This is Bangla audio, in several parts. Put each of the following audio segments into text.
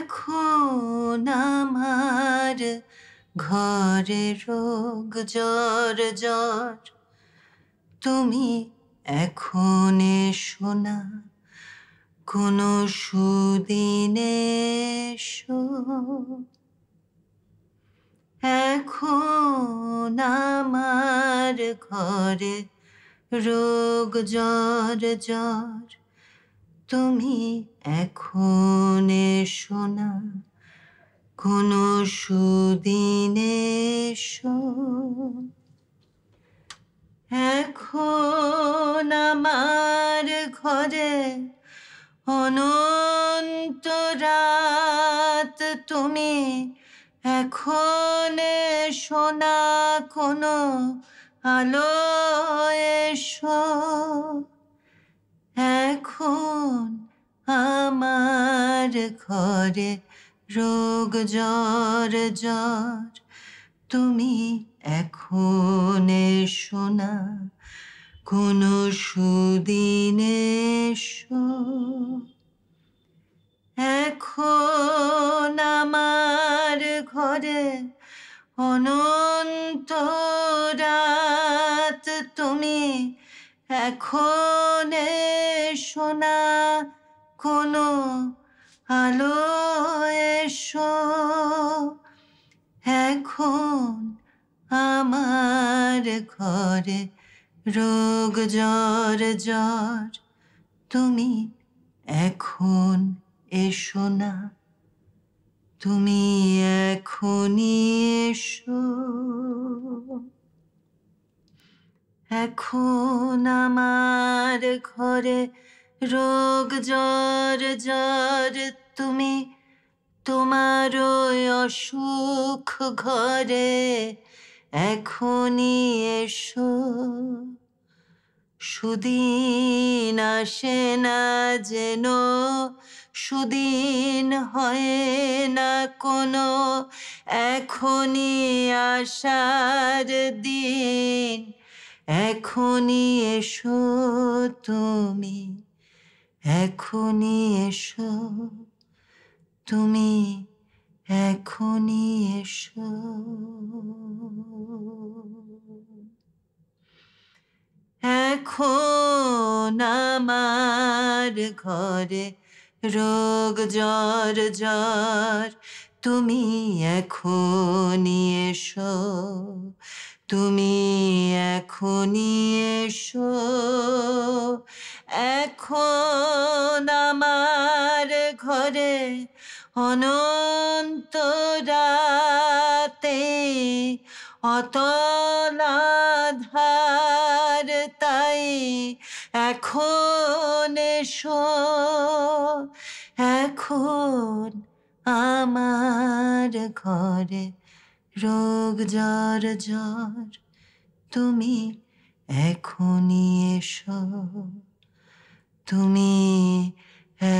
এখন আমার ঘরে রোগ জ্বর জ্বর, তুমি এখন এসো না, কোনো সুদিনে এসো। এখন আমার ঘরে রোগ জ্বর জ্বর, তুমি এখন এসো না, কোনো সুদিনে এসো। এখন আমার ঘরে অনন্ত রাত, তুমি এখন এসো না, কোনো আলো এসো। এখন আমার ঘরে রোগ জ্বর জ্বর, তুমি এখন এসো না, কোনো সুদিনে এসো। এখন আমার ঘরে অনন্ত রাত, তুমি এখন এসো না, কোনো আলো এসো। এখন আমার ঘরে রোগ জ্বর জ্বর, তুমি এখন এসো না, তুমি এখনই এসো। এখন আমার ঘরে রোগ জ্বর জ্বর, তুমি তোমার ওই অসুখ ঘরে এখনই এসো। সুদিন আসে না যেন, সুদিন হয় না কোনো, এখনই আসার দিন। এখনই এসো তুমি, এখনই এসো, তুমি এখনই এসো। এখন আমার ঘরে রোগ জ্বর জ্বর, তুমি এখনই এসো, তুমি এখনই এসো। এখন আমার ঘরে অনন্ত রাতে অতল আধার, তাই এখন এসো। এখন আমার ঘরে রোগ জ্বর জ্বর, তুমি এখনই এসো, তুমি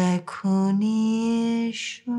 এখনই এসো।